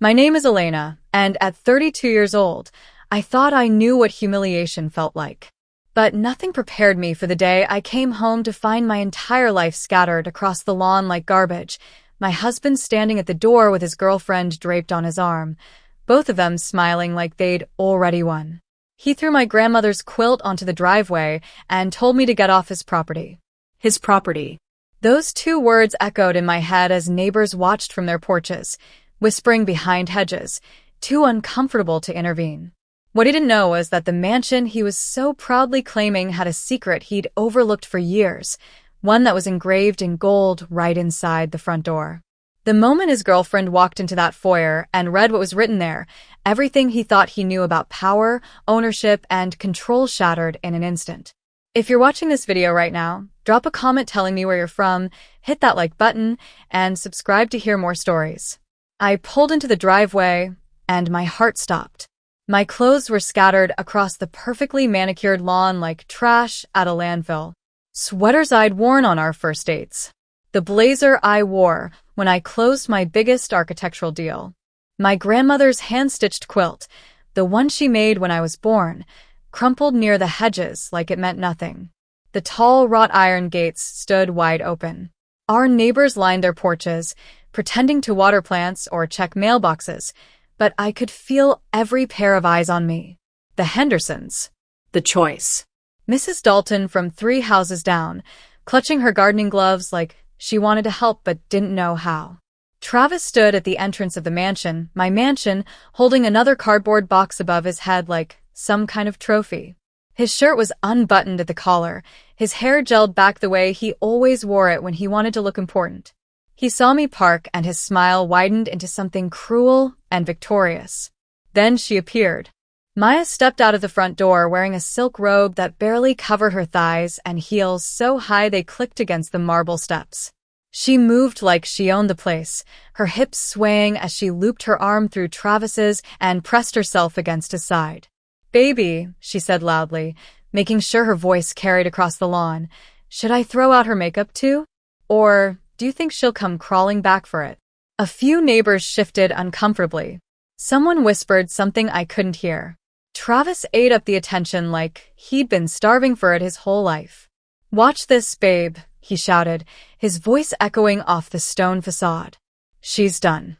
My name is Elena, and at 32 years old, I thought I knew what humiliation felt like. But nothing prepared me for the day I came home to find my entire life scattered across the lawn like garbage, my husband standing at the door with his girlfriend draped on his arm, both of them smiling like they'd already won. He threw my grandmother's quilt onto the driveway and told me to get off his property. His property. Those two words echoed in my head as neighbors watched from their porches, whispering behind hedges, too uncomfortable to intervene. What he didn't know was that the mansion he was so proudly claiming had a secret he'd overlooked for years, one that was engraved in gold right inside the front door. The moment his girlfriend walked into that foyer and read what was written there, everything he thought he knew about power, ownership, and control shattered in an instant. If you're watching this video right now, drop a comment telling me where you're from, hit that like button, and subscribe to hear more stories. I pulled into the driveway, and my heart stopped. My clothes were scattered across the perfectly manicured lawn like trash at a landfill. Sweaters I'd worn on our first dates. The blazer I wore when I closed my biggest architectural deal. My grandmother's hand-stitched quilt, the one she made when I was born, crumpled near the hedges like it meant nothing. The tall wrought iron gates stood wide open. Our neighbors lined their porches, pretending to water plants or check mailboxes, but I could feel every pair of eyes on me. The Hendersons. The choice. Mrs. Dalton from 3 houses down, clutching her gardening gloves like she wanted to help but didn't know how. Travis stood at the entrance of the mansion, my mansion, holding another cardboard box above his head like some kind of trophy. His shirt was unbuttoned at the collar, his hair gelled back the way he always wore it when he wanted to look important. He saw me park and his smile widened into something cruel and victorious. Then she appeared. Maya stepped out of the front door wearing a silk robe that barely covered her thighs and heels so high they clicked against the marble steps. She moved like she owned the place, her hips swaying as she looped her arm through Travis's and pressed herself against his side. "Baby," she said loudly, making sure her voice carried across the lawn. "Should I throw out her makeup too? Or do you think she'll come crawling back for it?" A few neighbors shifted uncomfortably. Someone whispered something I couldn't hear. Travis ate up the attention like he'd been starving for it his whole life. "Watch this, babe," he shouted, his voice echoing off the stone facade. "She's done."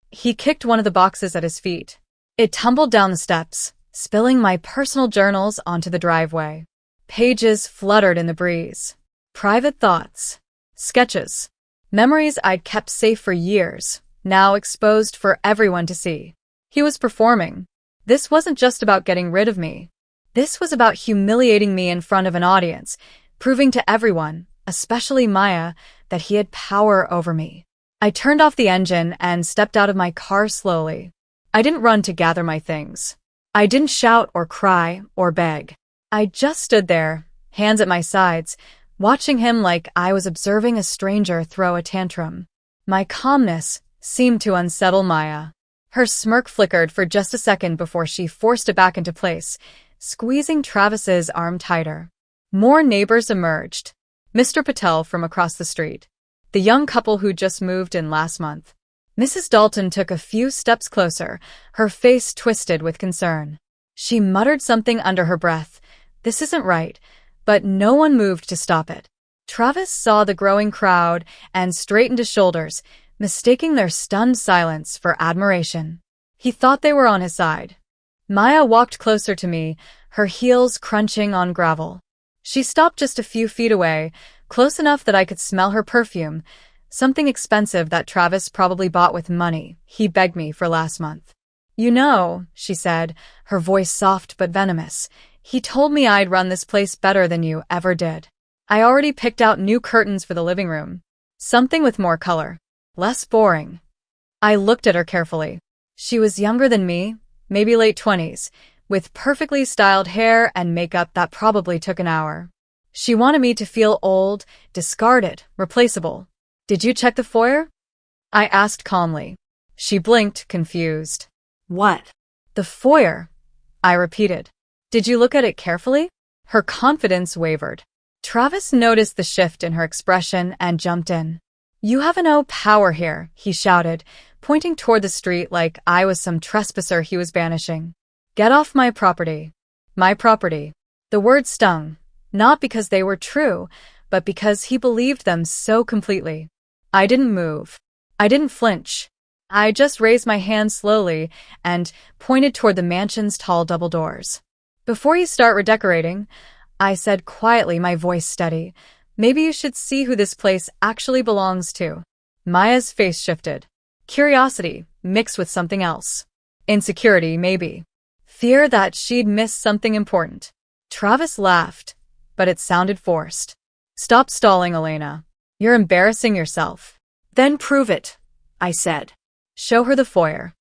He kicked one of the boxes at his feet. It tumbled down the steps, spilling my personal journals onto the driveway. Pages fluttered in the breeze. Private thoughts. Sketches. Memories I'd kept safe for years, now exposed for everyone to see. He was performing. This wasn't just about getting rid of me. This was about humiliating me in front of an audience, proving to everyone, especially Maya, that he had power over me. I turned off the engine and stepped out of my car slowly. I didn't run to gather my things. I didn't shout or cry or beg. I just stood there, hands at my sides, watching him like I was observing a stranger throw a tantrum. My calmness seemed to unsettle Maya. Her smirk flickered for just a second before she forced it back into place, squeezing Travis's arm tighter. More neighbors emerged. Mr. Patel from across the street, the young couple who just moved in last month. Mrs. Dalton took a few steps closer, her face twisted with concern. She muttered something under her breath. This isn't right, but no one moved to stop it. Travis saw the growing crowd and straightened his shoulders, mistaking their stunned silence for admiration. He thought they were on his side. Maya walked closer to me, her heels crunching on gravel. She stopped just a few feet away, close enough that I could smell her perfume, something expensive that Travis probably bought with money he begged me for last month. "You know," she said, her voice soft but venomous, "he told me I'd run this place better than you ever did. I already picked out new curtains for the living room. Something with more color. Less boring." I looked at her carefully. She was younger than me, maybe late 20s, with perfectly styled hair and makeup that probably took an hour. She wanted me to feel old, discarded, replaceable. "Did you check the foyer?" I asked calmly. She blinked, confused. "What?" "The foyer," I repeated. "Did you look at it carefully?" Her confidence wavered. Travis noticed the shift in her expression and jumped in. "You have no power here," he shouted, pointing toward the street like I was some trespasser he was banishing. "Get off my property." My property. The words stung, not because they were true, but because he believed them so completely. I didn't move. I didn't flinch. I just raised my hand slowly and pointed toward the mansion's tall double doors. "Before you start redecorating," I said quietly, my voice steady, "maybe you should see who this place actually belongs to." Maya's face shifted. Curiosity mixed with something else. Insecurity, maybe. Fear that she'd missed something important. Travis laughed, but it sounded forced. "Stop stalling, Elena. You're embarrassing yourself." "Then prove it," I said. "Show her the foyer."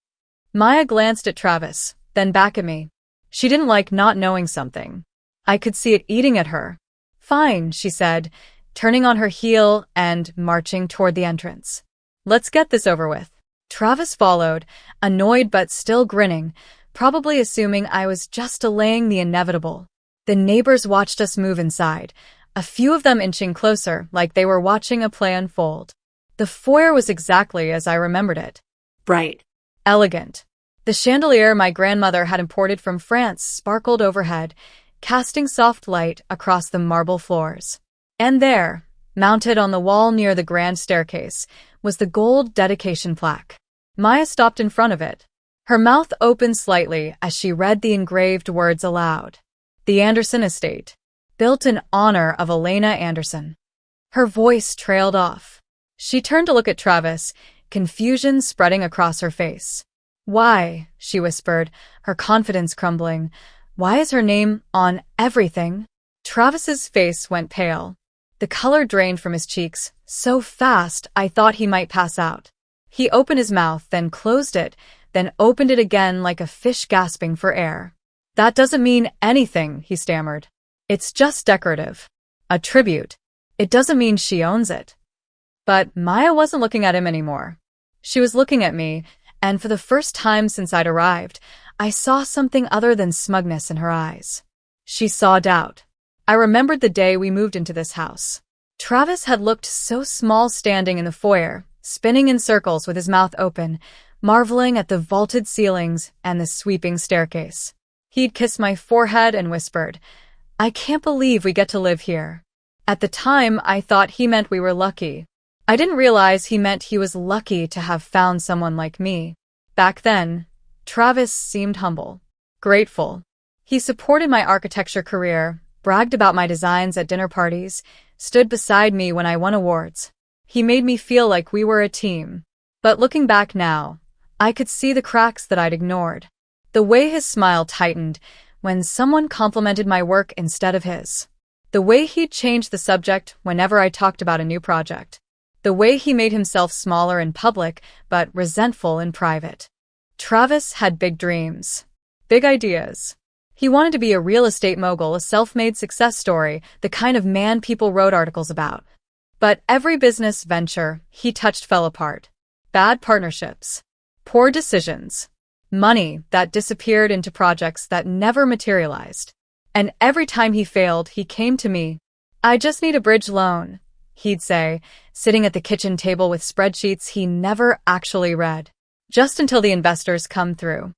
Maya glanced at Travis, then back at me. She didn't like not knowing something. I could see it eating at her. "Fine," she said, turning on her heel and marching toward the entrance. "Let's get this over with." Travis followed, annoyed but still grinning, probably assuming I was just delaying the inevitable. The neighbors watched us move inside, a few of them inching closer like they were watching a play unfold. The foyer was exactly as I remembered it. Bright. Elegant. The chandelier my grandmother had imported from France sparkled overhead, casting soft light across the marble floors. And there, mounted on the wall near the grand staircase, was the gold dedication plaque. Maya stopped in front of it. Her mouth opened slightly as she read the engraved words aloud. "The Anderson Estate. Built in honor of Elena Anderson." Her voice trailed off. She turned to look at Travis, confusion spreading across her face. "Why?" she whispered, her confidence crumbling. "Why is her name on everything?" Travis's face went pale. The color drained from his cheeks, so fast I thought he might pass out. He opened his mouth, then closed it, then opened it again like a fish gasping for air. "That doesn't mean anything," he stammered. "It's just decorative. A tribute. It doesn't mean she owns it." But Maya wasn't looking at him anymore. She was looking at me, and for the first time since I'd arrived, I saw something other than smugness in her eyes. She saw doubt. I remembered the day we moved into this house. Travis had looked so small standing in the foyer, spinning in circles with his mouth open, marveling at the vaulted ceilings and the sweeping staircase. He'd kissed my forehead and whispered, "I can't believe we get to live here." At the time, I thought he meant we were lucky. I didn't realize he meant he was lucky to have found someone like me. Back then, Travis seemed humble, grateful. He supported my architecture career, bragged about my designs at dinner parties, stood beside me when I won awards. He made me feel like we were a team. But looking back now, I could see the cracks that I'd ignored. The way his smile tightened when someone complimented my work instead of his. The way he'd changed the subject whenever I talked about a new project. The way he made himself smaller in public but resentful in private. Travis had big dreams. Big ideas. He wanted to be a real estate mogul, a self-made success story, the kind of man people wrote articles about. But every business venture he touched fell apart. Bad partnerships. Poor decisions. Money that disappeared into projects that never materialized. And every time he failed, he came to me. "I just need a bridge loan," he'd say, sitting at the kitchen table with spreadsheets he never actually read. "Just until the investors come through."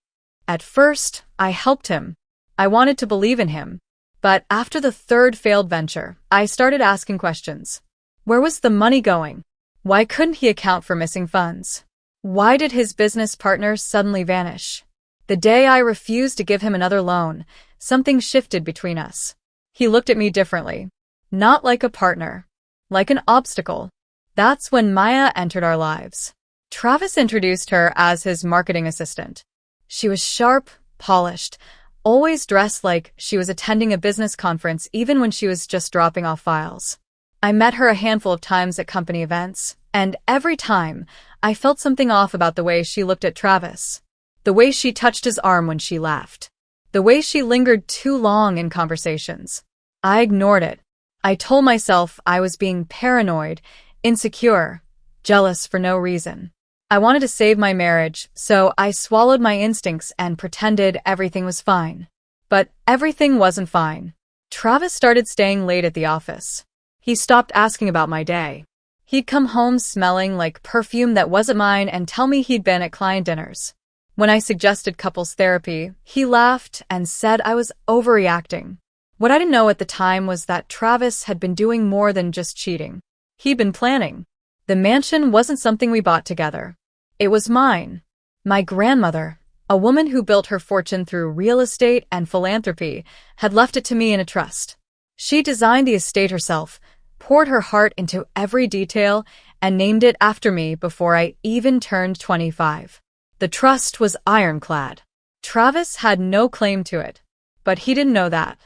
At first, I helped him. I wanted to believe in him. But after the third failed venture, I started asking questions. Where was the money going? Why couldn't he account for missing funds? Why did his business partners suddenly vanish? The day I refused to give him another loan, something shifted between us. He looked at me differently. Not like a partner. Like an obstacle. That's when Maya entered our lives. Travis introduced her as his marketing assistant. She was sharp, polished, always dressed like she was attending a business conference even when she was just dropping off files. I met her a handful of times at company events, and every time, I felt something off about the way she looked at Travis. The way she touched his arm when she laughed. The way she lingered too long in conversations. I ignored it. I told myself I was being paranoid, insecure, jealous for no reason. I wanted to save my marriage, so I swallowed my instincts and pretended everything was fine. But everything wasn't fine. Travis started staying late at the office. He stopped asking about my day. He'd come home smelling like perfume that wasn't mine and tell me he'd been at client dinners. When I suggested couples therapy, he laughed and said I was overreacting. What I didn't know at the time was that Travis had been doing more than just cheating. He'd been planning. The mansion wasn't something we bought together. It was mine. My grandmother, a woman who built her fortune through real estate and philanthropy, had left it to me in a trust. She designed the estate herself, poured her heart into every detail, and named it after me before I even turned 25. The trust was ironclad. Travis had no claim to it, but he didn't know that.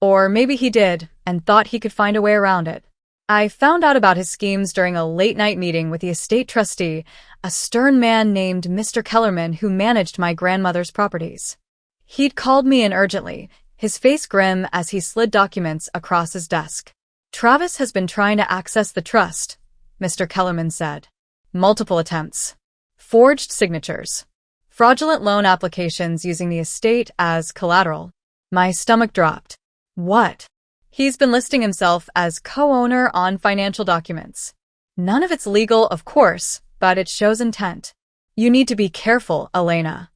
Or maybe he did, and thought he could find a way around it. I found out about his schemes during a late-night meeting with the estate trustee, a stern man named Mr. Kellerman who managed my grandmother's properties. He'd called me in urgently, his face grim as he slid documents across his desk. Travis has been trying to access the trust, Mr. Kellerman said. Multiple attempts. Forged signatures. Fraudulent loan applications using the estate as collateral. My stomach dropped. What? He's been listing himself as co-owner on financial documents. None of it's legal, of course, but it shows intent. You need to be careful, Elena.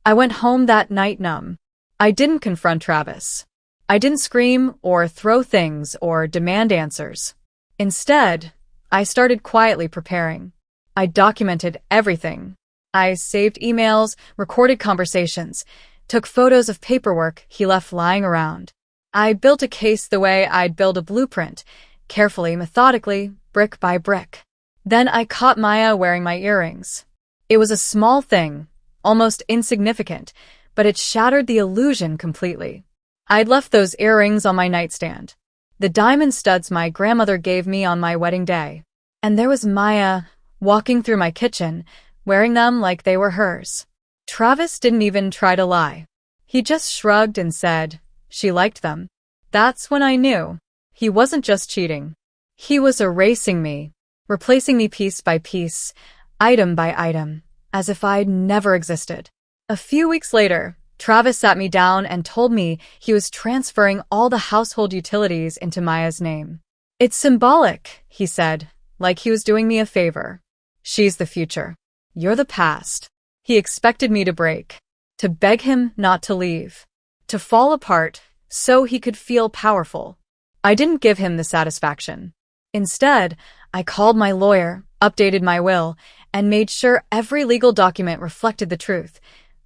I went home that night numb. I didn't confront Travis. I didn't scream or throw things or demand answers. Instead, I started quietly preparing. I documented everything. I saved emails, recorded conversations, took photos of paperwork he left lying around. I built a case the way I'd build a blueprint, carefully, methodically, brick by brick. Then I caught Maya wearing my earrings. It was a small thing, almost insignificant, but it shattered the illusion completely. I'd left those earrings on my nightstand, the diamond studs my grandmother gave me on my wedding day. And there was Maya, walking through my kitchen, wearing them like they were hers. Travis didn't even try to lie. He just shrugged and said, she liked them. That's when I knew. He wasn't just cheating. He was erasing me, replacing me piece by piece, item by item, as if I'd never existed. A few weeks later, Travis sat me down and told me he was transferring all the household utilities into Maya's name. It's symbolic, he said, like he was doing me a favor. She's the future. You're the past. He expected me to break, to beg him not to leave, to fall apart so he could feel powerful. I didn't give him the satisfaction. Instead, I called my lawyer, updated my will, and made sure every legal document reflected the truth.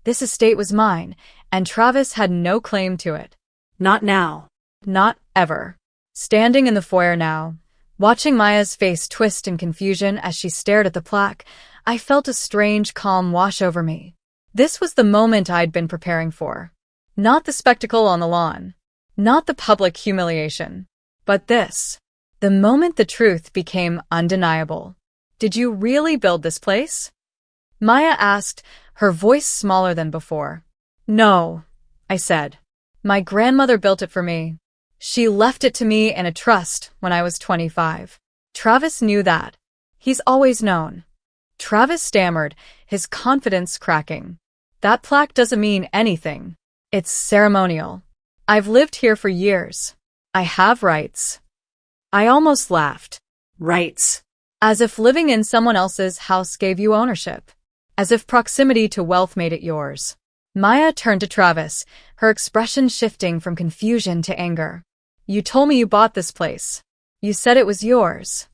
This estate was mine, and Travis had no claim to it. Not now. Not ever. Standing in the foyer now, watching Maya's face twist in confusion as she stared at the plaque, I felt a strange calm wash over me. This was the moment I'd been preparing for. Not the spectacle on the lawn. Not the public humiliation. But this. The moment the truth became undeniable. Did you really build this place? Maya asked, her voice smaller than before. No, I said. My grandmother built it for me. She left it to me in a trust when I was 25. Travis knew that. He's always known. Travis stammered, his confidence cracking. That plaque doesn't mean anything. It's ceremonial. I've lived here for years. I have rights. I almost laughed. Rights. As if living in someone else's house gave you ownership. As if proximity to wealth made it yours. Maya turned to Travis, her expression shifting from confusion to anger. You told me you bought this place. You said it was yours.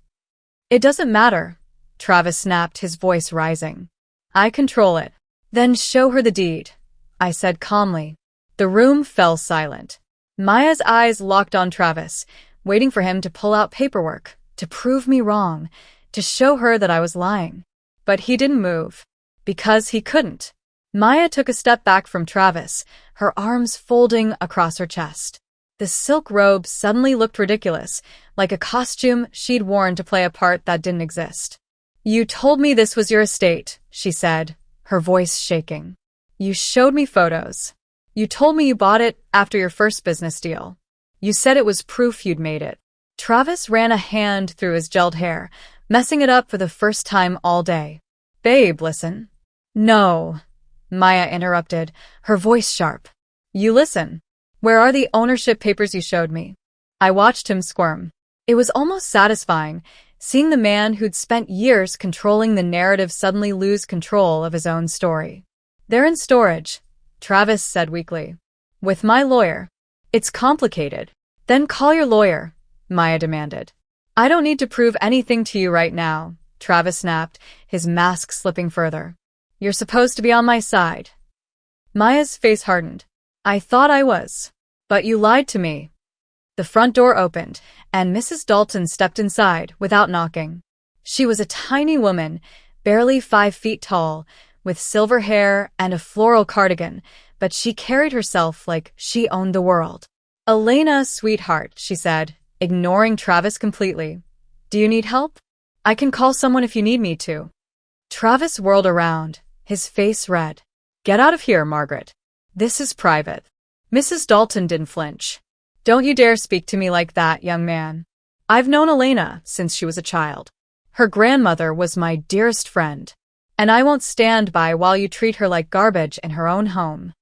It doesn't matter, Travis snapped, his voice rising. I control it. Then show her the deed, I said calmly. The room fell silent. Maya's eyes locked on Travis, waiting for him to pull out paperwork, to prove me wrong, to show her that I was lying. But he didn't move. Because he couldn't. Maya took a step back from Travis, her arms folding across her chest. The silk robe suddenly looked ridiculous, like a costume she'd worn to play a part that didn't exist. You told me this was your estate, she said, her voice shaking. You showed me photos. You told me you bought it after your first business deal. You said it was proof you'd made it. Travis ran a hand through his gelled hair, messing it up for the first time all day. Babe, listen. No, Maya interrupted, her voice sharp. You listen. Where are the ownership papers you showed me? I watched him squirm. It was almost satisfying, seeing the man who'd spent years controlling the narrative suddenly lose control of his own story. "They're in storage," Travis said weakly. "With my lawyer." "It's complicated." "Then call your lawyer," Maya demanded. "I don't need to prove anything to you right now," Travis snapped, his mask slipping further. "You're supposed to be on my side." Maya's face hardened. "I thought I was. But you lied to me." The front door opened, and Mrs. Dalton stepped inside without knocking. She was a tiny woman, barely 5 feet tall, with silver hair and a floral cardigan, but she carried herself like she owned the world. "Elena, sweetheart," she said, ignoring Travis completely. "Do you need help? I can call someone if you need me to." Travis whirled around, his face red. "Get out of here, Margaret. This is private." Mrs. Dalton didn't flinch. "Don't you dare speak to me like that, young man. I've known Elena since she was a child. Her grandmother was my dearest friend, and I won't stand by while you treat her like garbage in her own home."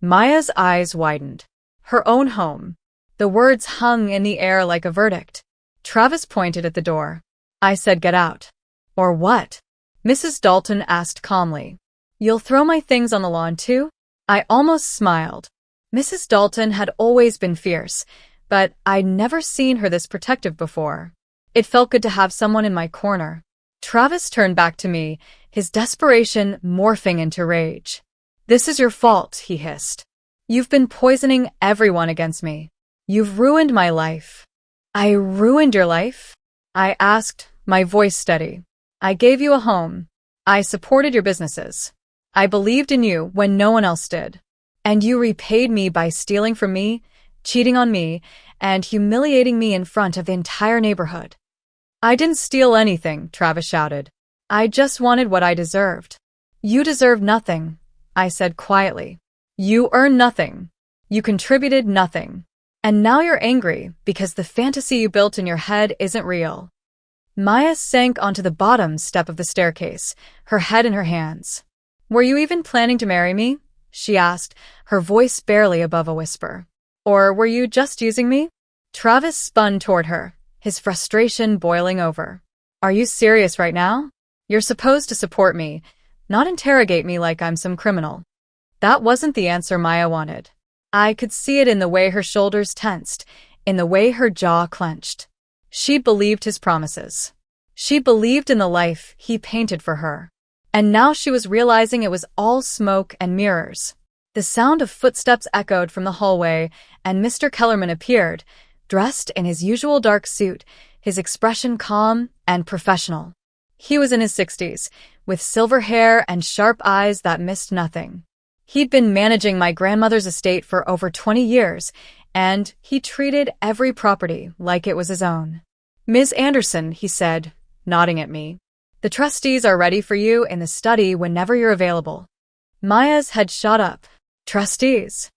Maya's eyes widened. Her own home. The words hung in the air like a verdict. Travis pointed at the door. "I said get out." "Or what?" Mrs. Dalton asked calmly. "You'll throw my things on the lawn too?" I almost smiled. Mrs. Dalton had always been fierce, but I'd never seen her this protective before. It felt good to have someone in my corner. Travis turned back to me, his desperation morphing into rage. "This is your fault," he hissed. "You've been poisoning everyone against me. You've ruined my life." "I ruined your life?" I asked, my voice steady. "I gave you a home. I supported your businesses. I believed in you when no one else did. And you repaid me by stealing from me, cheating on me, and humiliating me in front of the entire neighborhood." "I didn't steal anything," Travis shouted. "I just wanted what I deserved." "You deserve nothing," I said quietly. "You earned nothing. You contributed nothing. And now you're angry because the fantasy you built in your head isn't real." Maya sank onto the bottom step of the staircase, her head in her hands. "Were you even planning to marry me?" she asked, her voice barely above a whisper. "Or were you just using me?" Travis spun toward her, his frustration boiling over. "Are you serious right now? You're supposed to support me, not interrogate me like I'm some criminal." That wasn't the answer Maya wanted. I could see it in the way her shoulders tensed, in the way her jaw clenched. She believed his promises. She believed in the life he painted for her. And now she was realizing it was all smoke and mirrors. The sound of footsteps echoed from the hallway, and Mr. Kellerman appeared, dressed in his usual dark suit, his expression calm and professional. He was in his 60s, with silver hair and sharp eyes that missed nothing. He'd been managing my grandmother's estate for over 20 years, and he treated every property like it was his own. "Ms. Anderson," he said, nodding at me. "The trustees are ready for you in the study whenever you're available." Maya's head shot up. "Trustees?"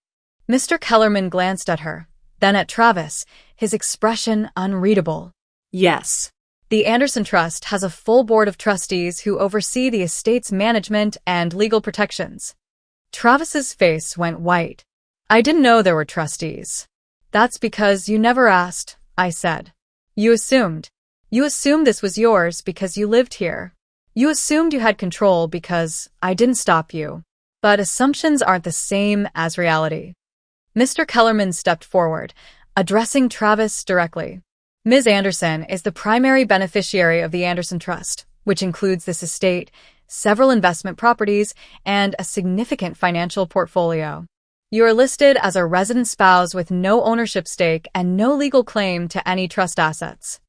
Mr. Kellerman glanced at her, then at Travis, his expression unreadable. "Yes." "The Anderson Trust has a full board of trustees who oversee the estate's management and legal protections." Travis's face went white. "I didn't know there were trustees." "That's because you never asked," I said. "You assumed. You assumed this was yours because you lived here. You assumed you had control because I didn't stop you. But assumptions aren't the same as reality." Mr. Kellerman stepped forward, addressing Travis directly. "Ms. Anderson is the primary beneficiary of the Anderson Trust, which includes this estate, several investment properties, and a significant financial portfolio. You are listed as a resident spouse with no ownership stake and no legal claim to any trust assets."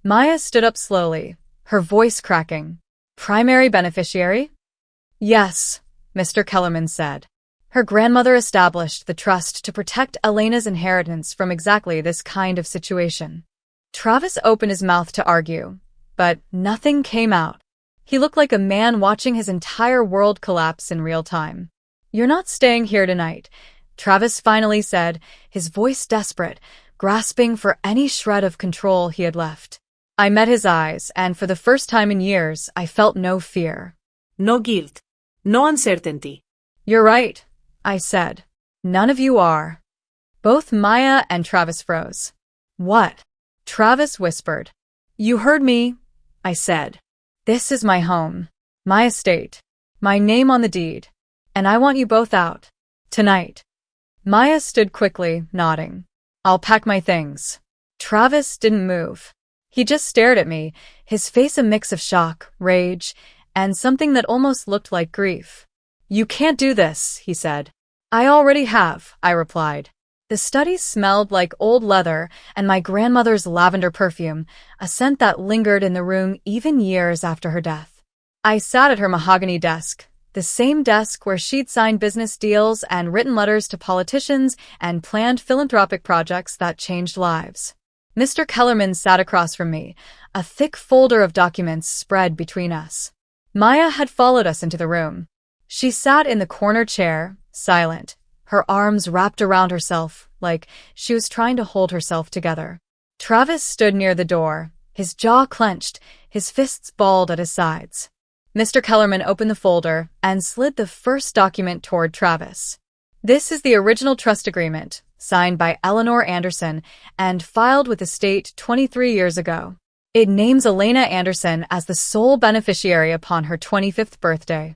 Maya stood up slowly, her voice cracking. "Primary beneficiary?" "Yes," Mr. Kellerman said. "Her grandmother established the trust to protect Elena's inheritance from exactly this kind of situation." Travis opened his mouth to argue, but nothing came out. He looked like a man watching his entire world collapse in real time. "You're not staying here tonight," Travis finally said, his voice desperate, grasping for any shred of control he had left. I met his eyes, and for the first time in years, I felt no fear. "No guilt. No uncertainty." "You're right," I said. "None of you are." Both Maya and Travis froze. "What?" Travis whispered. "You heard me," I said. This is my home, my estate, my name on the deed, and I want you both out. Tonight. Maya stood quickly, nodding. I'll pack my things. Travis didn't move. He just stared at me, his face a mix of shock, rage, and something that almost looked like grief. You can't do this, he said. I already have, I replied. The study smelled like old leather and my grandmother's lavender perfume, a scent that lingered in the room even years after her death. I sat at her mahogany desk, the same desk where she'd signed business deals and written letters to politicians and planned philanthropic projects that changed lives. Mr. Kellerman sat across from me, a thick folder of documents spread between us. Maya had followed us into the room. She sat in the corner chair, silent, her arms wrapped around herself like she was trying to hold herself together. Travis stood near the door, his jaw clenched, his fists balled at his sides. Mr. Kellerman opened the folder and slid the first document toward Travis. This is the original trust agreement, signed by Eleanor Anderson and filed with the state 23 years ago. It names Elena Anderson as the sole beneficiary upon her 25th birthday.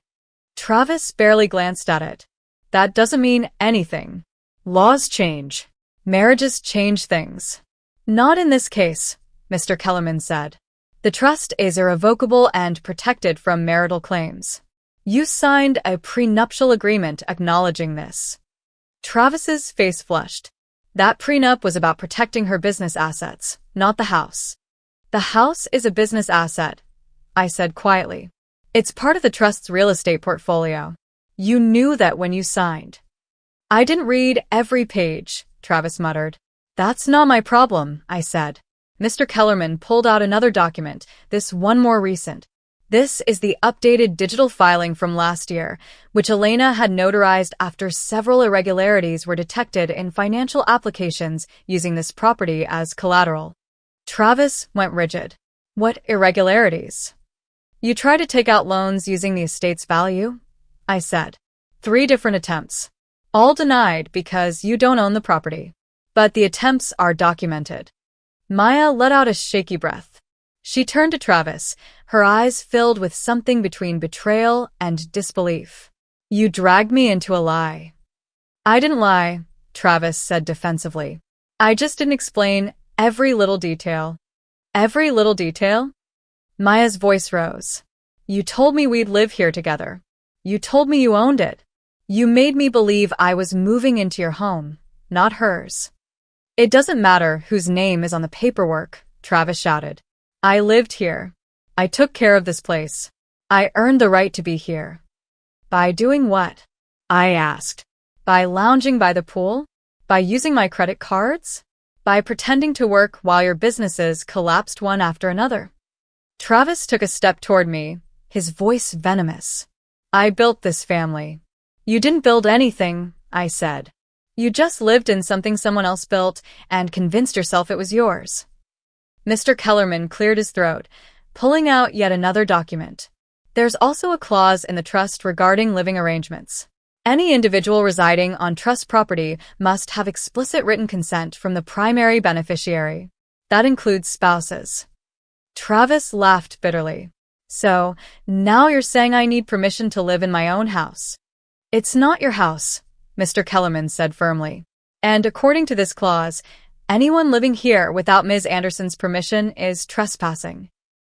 Travis barely glanced at it. That doesn't mean anything. Laws change. Marriages change things. Not in this case, Mr. Kellerman said. The trust is irrevocable and protected from marital claims. You signed a prenuptial agreement acknowledging this. Travis's face flushed. That prenup was about protecting her business assets, not the house. The house is a business asset, I said quietly. It's part of the trust's real estate portfolio. You knew that when you signed. I didn't read every page, Travis muttered. That's not my problem, I said. Mr. Kellerman pulled out another document, this one more recent. This is the updated digital filing from last year, which Elena had notarized after several irregularities were detected in financial applications using this property as collateral. Travis went rigid. What irregularities? You tried to take out loans using the estate's value? I said. 3 different attempts. All denied because you don't own the property. But the attempts are documented. Maya let out a shaky breath. She turned to Travis, her eyes filled with something between betrayal and disbelief. You dragged me into a lie. I didn't lie, Travis said defensively. I just didn't explain every little detail. Every little detail? Maya's voice rose. You told me we'd live here together. You told me you owned it. You made me believe I was moving into your home, not hers. It doesn't matter whose name is on the paperwork, Travis shouted. I lived here. I took care of this place. I earned the right to be here. By doing what? I asked. By lounging by the pool? By using my credit cards? By pretending to work while your businesses collapsed one after another? Travis took a step toward me, his voice venomous. I built this family. You didn't build anything, I said. You just lived in something someone else built and convinced yourself it was yours. Mr. Kellerman cleared his throat, pulling out yet another document. There's also a clause in the trust regarding living arrangements. Any individual residing on trust property must have explicit written consent from the primary beneficiary. That includes spouses. Travis laughed bitterly. So, now you're saying I need permission to live in my own house. It's not your house, Mr. Kellerman said firmly. And according to this clause, anyone living here without Ms. Anderson's permission is trespassing.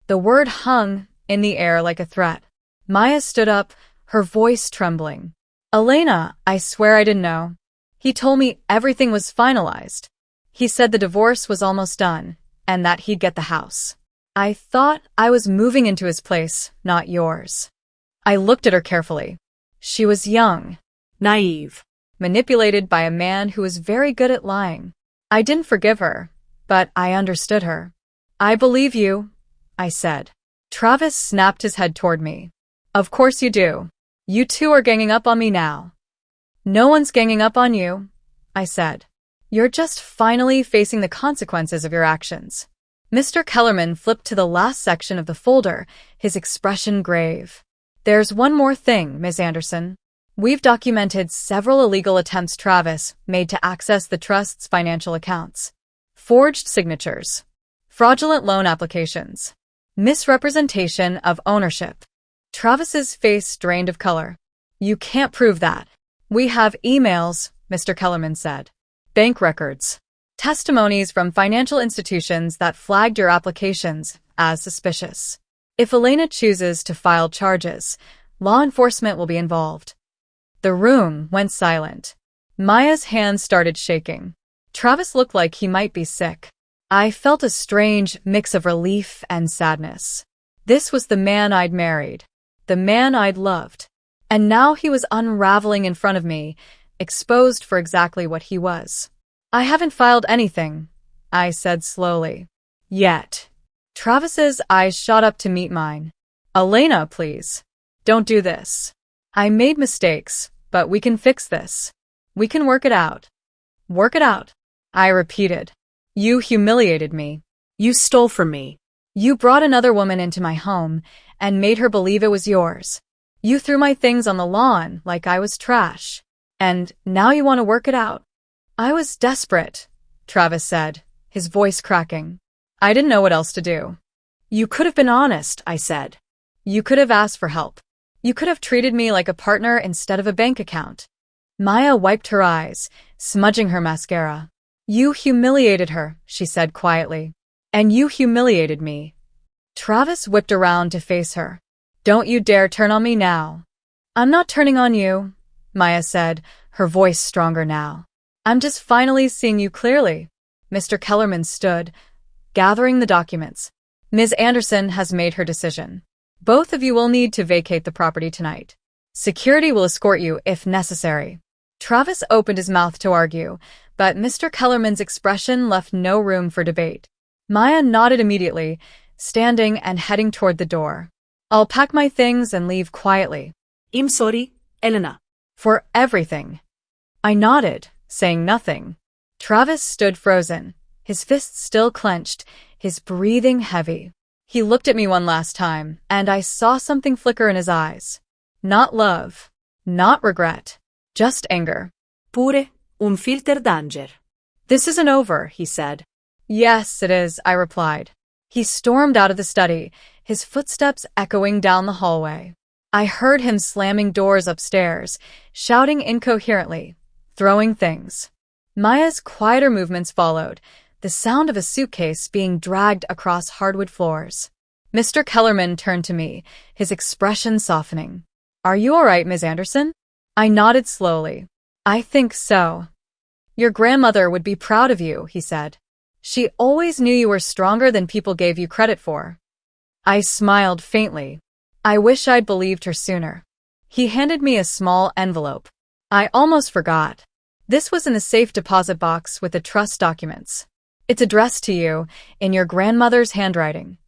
The word hung in the air like a threat. Maya stood up, her voice trembling. Elena, I swear I didn't know. He told me everything was finalized. He said the divorce was almost done, and that he'd get the house. I thought I was moving into his place, not yours. I looked at her carefully. She was young, Naive. manipulated by a man who was very good at lying. I didn't forgive her, but I understood her. I believe you, I said. Travis snapped his head toward me. Of course you do. You two are ganging up on me now. No one's ganging up on you, I said. You're just finally facing the consequences of your actions. Mr. Kellerman flipped to the last section of the folder, his expression grave. There's one more thing, Ms. Anderson. We've documented several illegal attempts Travis made to access the trust's financial accounts. Forged signatures. Fraudulent loan applications. Misrepresentation of ownership. Travis's face drained of color. You can't prove that. We have emails, Mr. Kellerman said. Bank records. Testimonies from financial institutions that flagged your applications as suspicious. If Elena chooses to file charges, law enforcement will be involved. The room went silent. Maya's hands started shaking. Travis looked like he might be sick. I felt a strange mix of relief and sadness. This was the man I'd married, the man I'd loved. And now he was unraveling in front of me, exposed for exactly what he was. I haven't filed anything, I said slowly. Yet. Travis's eyes shot up to meet mine. Elena, please. Don't do this. I made mistakes, but we can fix this. We can work it out. Work it out, I repeated. You humiliated me. You stole from me. You brought another woman into my home and made her believe it was yours. You threw my things on the lawn like I was trash. And now you want to work it out. I was desperate, Travis said, his voice cracking. I didn't know what else to do. You could have been honest, I said. You could have asked for help. You could have treated me like a partner instead of a bank account. Maya wiped her eyes, smudging her mascara. You humiliated her, she said quietly. And you humiliated me. Travis whipped around to face her. Don't you dare turn on me now. I'm not turning on you, Maya said, her voice stronger now. I'm just finally seeing you clearly. Mr. Kellerman stood, gathering the documents. Ms. Anderson has made her decision. Both of you will need to vacate the property tonight. Security will escort you if necessary. Travis opened his mouth to argue, but Mr. Kellerman's expression left no room for debate. Maya nodded immediately, standing and heading toward the door. I'll pack my things and leave quietly. I'm sorry, Elena. For everything. I nodded, saying nothing. Travis stood frozen, his fists still clenched, his breathing heavy. He looked at me one last time, and I saw something flicker in his eyes. Not love, not regret, just anger. Pure un filter d'anger. This isn't over, he said. Yes, it is, I replied. He stormed out of the study, his footsteps echoing down the hallway. I heard him slamming doors upstairs, shouting incoherently, throwing things. Maya's quieter movements followed, the sound of a suitcase being dragged across hardwood floors. Mr. Kellerman turned to me, his expression softening. Are you all right, Ms. Anderson? I nodded slowly. I think so. Your grandmother would be proud of you, he said. She always knew you were stronger than people gave you credit for. I smiled faintly. I wish I'd believed her sooner. He handed me a small envelope. I almost forgot. This was in the safe deposit box with the trust documents. It's addressed to you, in your grandmother's handwriting.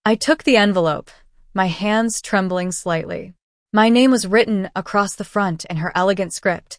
I took the envelope, my hands trembling slightly. My name was written across the front in her elegant script.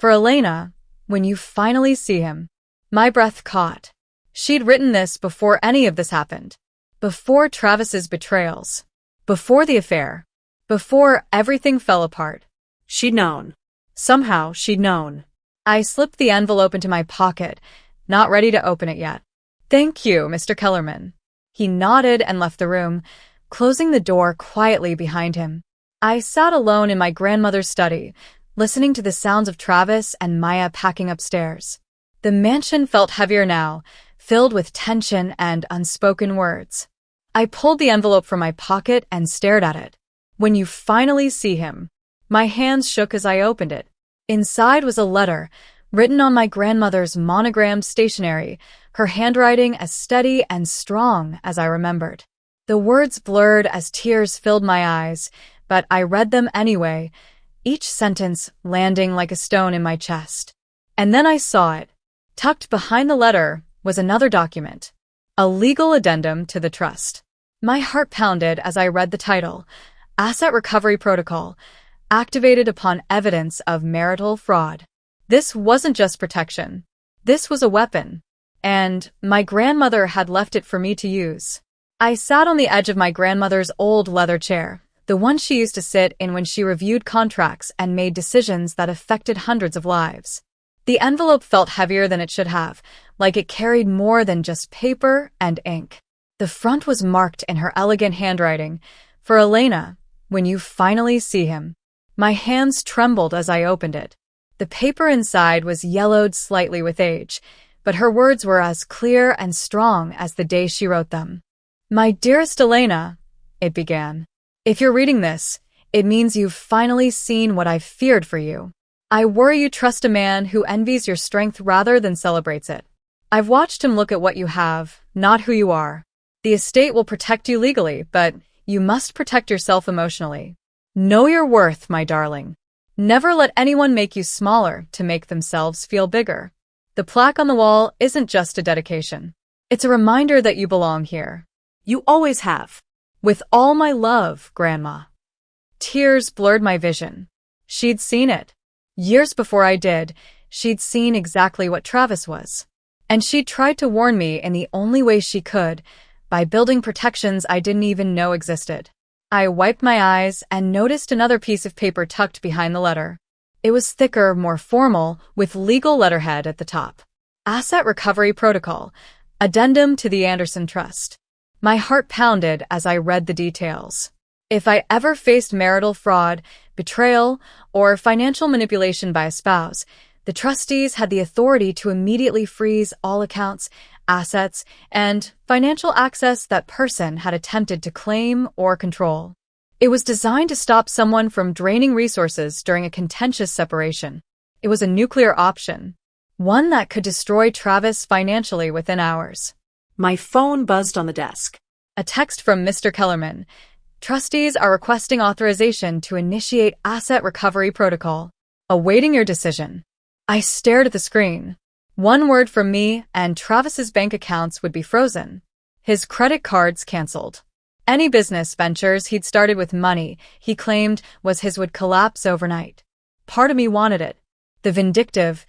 For Elena, when you finally see him. My breath caught. She'd written this before any of this happened. Before Travis's betrayals. Before the affair. Before everything fell apart. She'd known. Somehow she'd known. I slipped the envelope into my pocket, not ready to open it yet. Thank you, Mr. Kellerman. He nodded and left the room, closing the door quietly behind him. I sat alone in my grandmother's study, listening to the sounds of Travis and Maya packing upstairs. The mansion felt heavier now, filled with tension and unspoken words. I pulled the envelope from my pocket and stared at it. When you finally see him. My hands shook as I opened it. Inside was a letter, written on my grandmother's monogrammed stationery, her handwriting as steady and strong as I remembered. The words blurred as tears filled my eyes, but I read them anyway, each sentence landing like a stone in my chest. And then I saw it. Tucked behind the letter was another document, a legal addendum to the trust. My heart pounded as I read the title, Asset Recovery Protocol, activated upon evidence of marital fraud. This wasn't just protection. This was a weapon. And my grandmother had left it for me to use. I sat on the edge of my grandmother's old leather chair, the one she used to sit in when she reviewed contracts and made decisions that affected hundreds of lives. The envelope felt heavier than it should have, like it carried more than just paper and ink. The front was marked in her elegant handwriting, "For Elena, when you finally see him." My hands trembled as I opened it. The paper inside was yellowed slightly with age, but her words were as clear and strong as the day she wrote them. "My dearest Elena," it began, "if you're reading this, it means you've finally seen what I've feared for you. I worry you trust a man who envies your strength rather than celebrates it. I've watched him look at what you have, not who you are. The estate will protect you legally, but you must protect yourself emotionally. Know your worth, my darling. Never let anyone make you smaller to make themselves feel bigger. The plaque on the wall isn't just a dedication. It's a reminder that you belong here. You always have. With all my love, Grandma." Tears blurred my vision. She'd seen it. Years before I did, she'd seen exactly what Travis was. And she'd tried to warn me in the only way she could, by building protections I didn't even know existed. I wiped my eyes and noticed another piece of paper tucked behind the letter. It was thicker, more formal, with legal letterhead at the top. Asset Recovery Protocol, Addendum to the Anderson Trust. My heart pounded as I read the details. If I ever faced marital fraud, betrayal, or financial manipulation by a spouse, the trustees had the authority to immediately freeze all accounts, assets, and financial access that person had attempted to claim or control. It was designed to stop someone from draining resources during a contentious separation. It was a nuclear option, one that could destroy Travis financially within hours. My phone buzzed on the desk. A text from Mr. Kellerman. "Trustees are requesting authorization to initiate Asset Recovery Protocol. Awaiting your decision." I stared at the screen. One word from me and Travis's bank accounts would be frozen. His credit cards canceled. Any business ventures he'd started with money he claimed was his would collapse overnight. Part of me wanted it. The vindictive,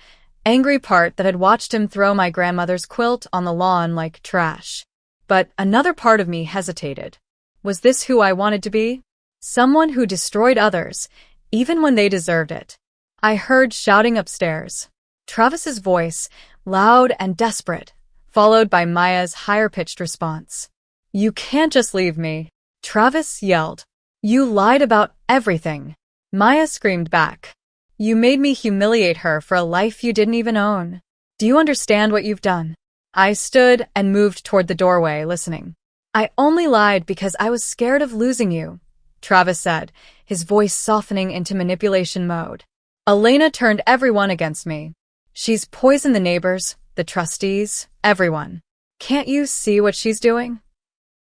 angry part that had watched him throw my grandmother's quilt on the lawn like trash. But another part of me hesitated. Was this who I wanted to be? Someone who destroyed others, even when they deserved it. I heard shouting upstairs. Travis's voice, loud and desperate, followed by Maya's higher-pitched response. "You can't just leave me," Travis yelled. "You lied about everything." Maya screamed back. "You made me humiliate her for a life you didn't even own. Do you understand what you've done?" I stood and moved toward the doorway, listening. "I only lied because I was scared of losing you," Travis said, his voice softening into manipulation mode. "Elena turned everyone against me. She's poisoned the neighbors, the trustees, everyone. Can't you see what she's doing?"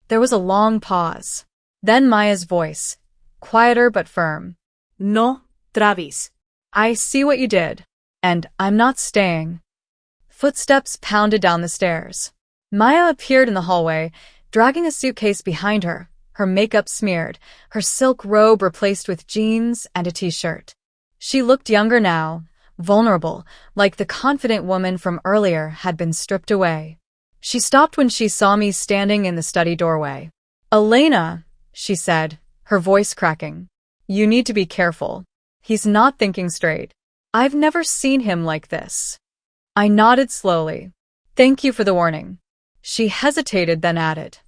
There was a long pause. Then Maya's voice, quieter but firm. No, Travis. "I see what you did, and I'm not staying." Footsteps pounded down the stairs. Maya appeared in the hallway, dragging a suitcase behind her, her makeup smeared, her silk robe replaced with jeans and a t-shirt. She looked younger now, vulnerable, like the confident woman from earlier had been stripped away. She stopped when she saw me standing in the study doorway. "Elena," she said, her voice cracking. "You need to be careful. He's not thinking straight. I've never seen him like this." I nodded slowly. "Thank you for the warning." She hesitated, then added,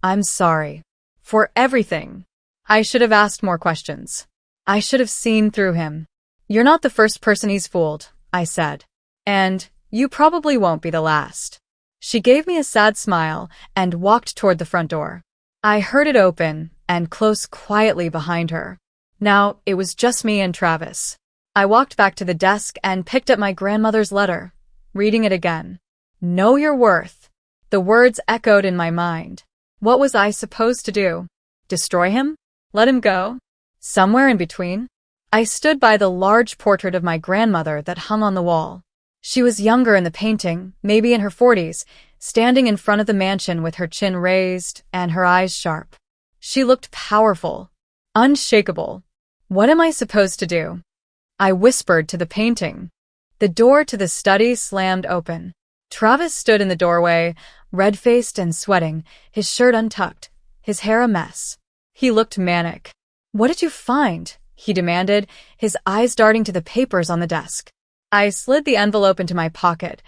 "I'm sorry. For everything. I should have asked more questions. I should have seen through him." "You're not the first person he's fooled," I said. "And you probably won't be the last." She gave me a sad smile and walked toward the front door. I heard it open and close quietly behind her. Now it was just me and Travis. I walked back to the desk and picked up my grandmother's letter, reading it again. "Know your worth." The words echoed in my mind. What was I supposed to do? Destroy him? Let him go? Somewhere in between? I stood by the large portrait of my grandmother that hung on the wall. She was younger in the painting, maybe in her 40s, standing in front of the mansion with her chin raised and her eyes sharp. She looked powerful, unshakable. What am I supposed to do? I whispered to the painting. The door to the study slammed open. Travis stood in the doorway, red-faced and sweating, his shirt untucked, his hair a mess. He looked manic. "What did you find?" he demanded, his eyes darting to the papers on the desk. I slid the envelope into my pocket,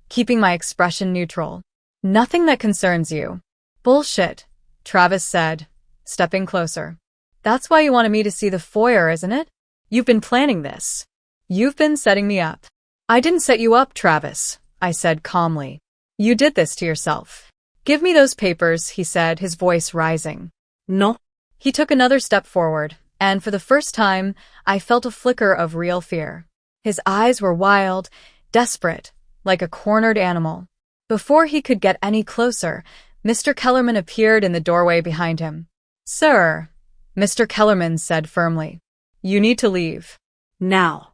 keeping my expression neutral. "Nothing that concerns you." Bullshit, Travis said, stepping closer. That's why you wanted me to see the foyer, isn't it? You've been planning this. You've been setting me up. I didn't set you up, Travis, I said calmly. You did this to yourself. Give me those papers, he said, his voice rising. No. He took another step forward, and for the first time, I felt a flicker of real fear. His eyes were wild, desperate, like a cornered animal. Before he could get any closer, Mr. Kellerman appeared in the doorway behind him. Sir, Mr. Kellerman said firmly, you need to leave. Now.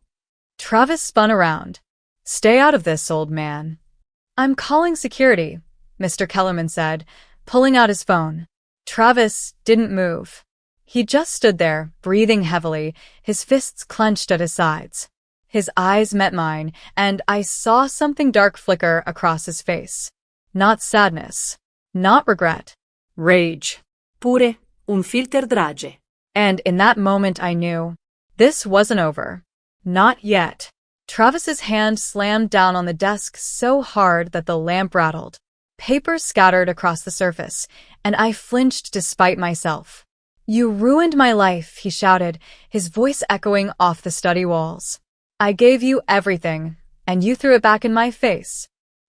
Travis spun around. Stay out of this, old man. I'm calling security, Mr. Kellerman said, pulling out his phone. Travis didn't move. He just stood there, breathing heavily, his fists clenched at his sides. His eyes met mine, and I saw something dark flicker across his face. Not sadness. Not regret. Rage. Pure un filter drage. And in that moment I knew. This wasn't over. Not yet. Travis's hand slammed down on the desk so hard that the lamp rattled. Paper scattered across the surface, and I flinched despite myself. You ruined my life, he shouted, his voice echoing off the study walls. I gave you everything, and you threw it back in my face.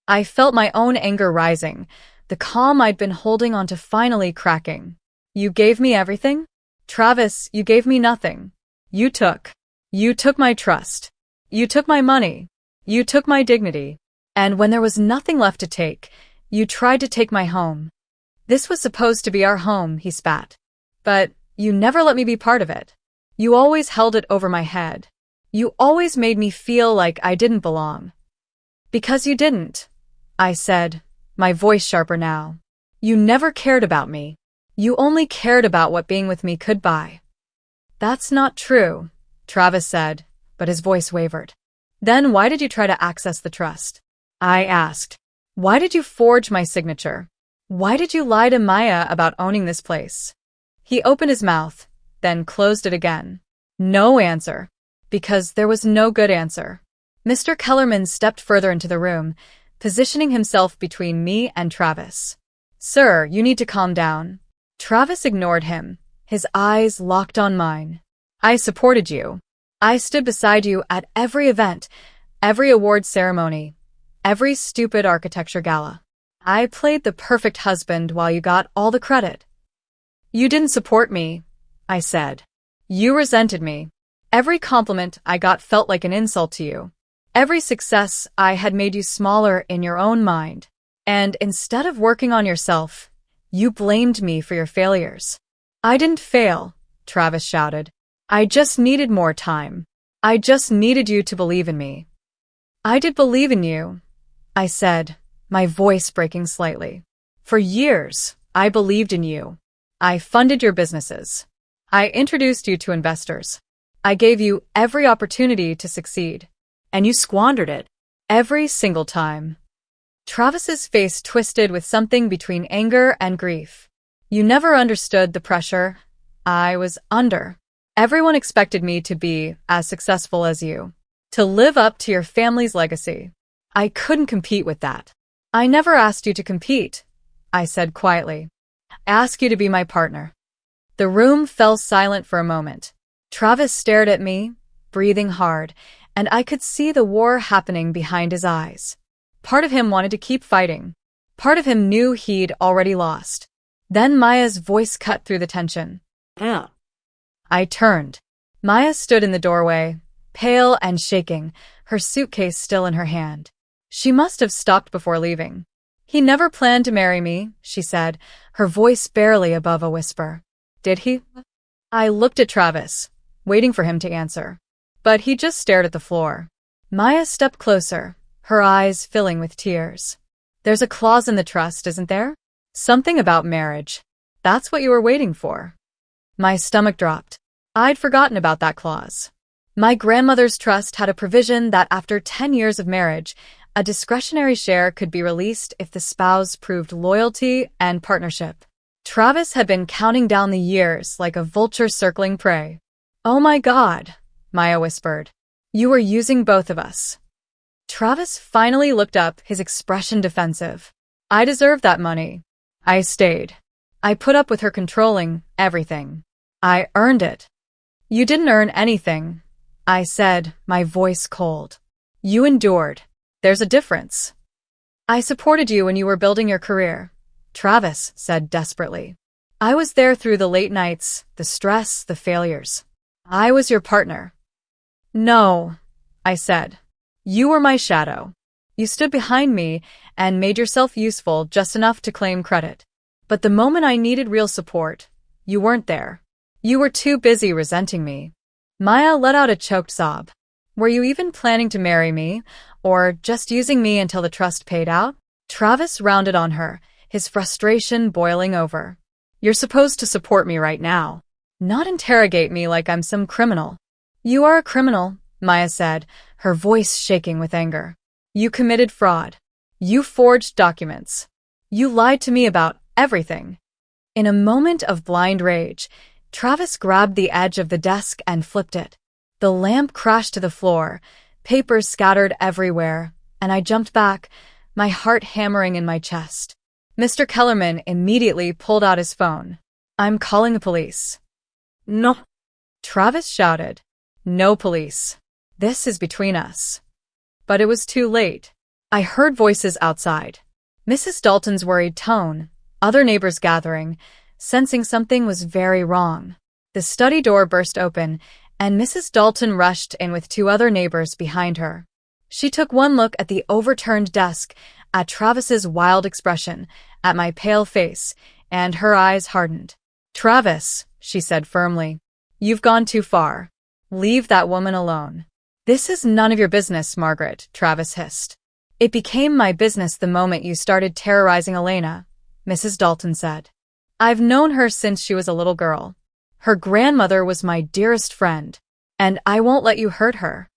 I felt my own anger rising, the calm I'd been holding onto finally cracking. You gave me everything? Travis, you gave me nothing. You took my trust. You took my money. You took my dignity. And when there was nothing left to take, you tried to take my home. This was supposed to be our home, he spat. But you never let me be part of it. You always held it over my head. You always made me feel like I didn't belong. Because you didn't, I said, my voice sharper now. You never cared about me. You only cared about what being with me could buy. That's not true, Travis said, but his voice wavered. Then why did you try to access the trust? I asked. Why did you forge my signature? Why did you lie to Maya about owning this place? He opened his mouth, then closed it again. No answer. Because there was no good answer. Mr. Kellerman stepped further into the room, positioning himself between me and Travis. Sir, you need to calm down. Travis ignored him, his eyes locked on mine. I supported you. I stood beside you at every event, every award ceremony, every stupid architecture gala. I played the perfect husband while you got all the credit. You didn't support me, I said. You resented me. Every compliment I got felt like an insult to you. Every success I had made you smaller in your own mind. And instead of working on yourself, you blamed me for your failures. I didn't fail, Travis shouted. I just needed more time. I just needed you to believe in me. I did believe in you, I said, my voice breaking slightly. For years, I believed in you. I funded your businesses. I introduced you to investors. I gave you every opportunity to succeed. And you squandered it. Every single time. Travis's face twisted with something between anger and grief. You never understood the pressure I was under. Everyone expected me to be as successful as you. To live up to your family's legacy. I couldn't compete with that. I never asked you to compete, I said quietly. I asked you to be my partner. The room fell silent for a moment. Travis stared at me, breathing hard, and I could see the war happening behind his eyes. Part of him wanted to keep fighting. Part of him knew he'd already lost. Then Maya's voice cut through the tension. Yeah. I turned. Maya stood in the doorway, pale and shaking, her suitcase still in her hand. She must have stopped before leaving. He never planned to marry me, she said, her voice barely above a whisper. Did he? I looked at Travis, waiting for him to answer. But he just stared at the floor. Maya stepped closer, her eyes filling with tears. There's a clause in the trust, isn't there? Something about marriage. That's what you were waiting for. My stomach dropped. I'd forgotten about that clause. My grandmother's trust had a provision that after 10 years of marriage, a discretionary share could be released if the spouse proved loyalty and partnership. Travis had been counting down the years like a vulture circling prey. Oh my God, Maya whispered. You were using both of us. Travis finally looked up, his expression defensive. I deserve that money. I stayed. I put up with her controlling everything. I earned it. You didn't earn anything, I said, my voice cold. You endured. There's a difference. I supported you when you were building your career, Travis said desperately. I was there through the late nights, the stress, the failures. I was your partner. No, I said. You were my shadow. You stood behind me and made yourself useful just enough to claim credit. But the moment I needed real support, you weren't there. You were too busy resenting me. Maya let out a choked sob. Were you even planning to marry me, or just using me until the trust paid out? Travis rounded on her, his frustration boiling over. You're supposed to support me right now, not interrogate me like I'm some criminal. You are a criminal, Maya said, her voice shaking with anger. You committed fraud. You forged documents. You lied to me about everything. In a moment of blind rage, Travis grabbed the edge of the desk and flipped it. The lamp crashed to the floor, papers scattered everywhere, and I jumped back, my heart hammering in my chest. Mr. Kellerman immediately pulled out his phone. I'm calling the police. No. Travis shouted. No police. This is between us. But it was too late. I heard voices outside. Mrs. Dalton's worried tone, other neighbors gathering, sensing something was very wrong. The study door burst open, and Mrs. Dalton rushed in with two other neighbors behind her. She took one look at the overturned desk, at Travis's wild expression, at my pale face, and her eyes hardened. Travis, she said firmly, you've gone too far. Leave that woman alone. This is none of your business, Margaret, Travis hissed. It became my business the moment you started terrorizing Elena, Mrs. Dalton said. I've known her since she was a little girl. Her grandmother was my dearest friend, and I won't let you hurt her.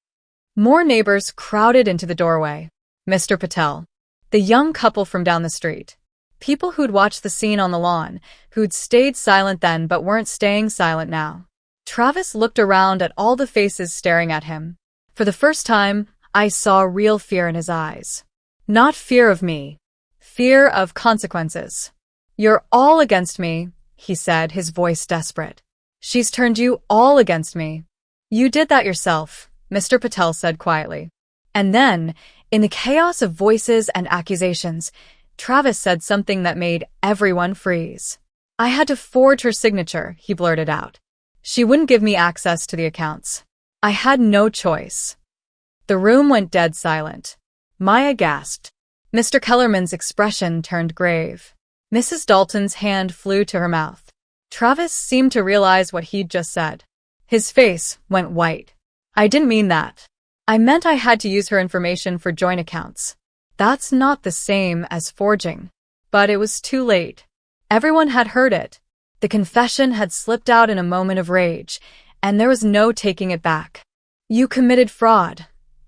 More neighbors crowded into the doorway. Mr. Patel, the young couple from down the street. People who'd watched the scene on the lawn, who'd stayed silent then but weren't staying silent now. Travis looked around at all the faces staring at him. For the first time, I saw real fear in his eyes. Not fear of me. Fear of consequences. You're all against me, he said, his voice desperate. She's turned you all against me. You did that yourself, Mr. Patel said quietly. And then, in the chaos of voices and accusations, Travis said something that made everyone freeze. I had to forge her signature, he blurted out. She wouldn't give me access to the accounts. I had no choice. The room went dead silent. Maya gasped. Mr. Kellerman's expression turned grave. Mrs. Dalton's hand flew to her mouth. Travis seemed to realize what he'd just said. His face went white. I didn't mean that. I meant I had to use her information for joint accounts. That's not the same as forging. But it was too late. Everyone had heard it. The confession had slipped out in a moment of rage, and there was no taking it back. You committed fraud,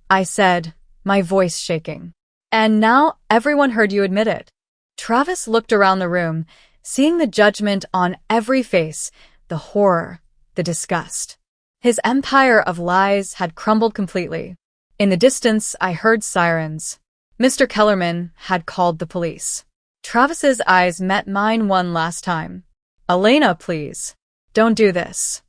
I said, my voice shaking. And now everyone heard you admit it. Travis looked around the room, seeing the judgment on every face, the horror, the disgust. His empire of lies had crumbled completely. In the distance, I heard sirens. Mr. Kellerman had called the police. Travis's eyes met mine one last time. Elena, please. Don't do this.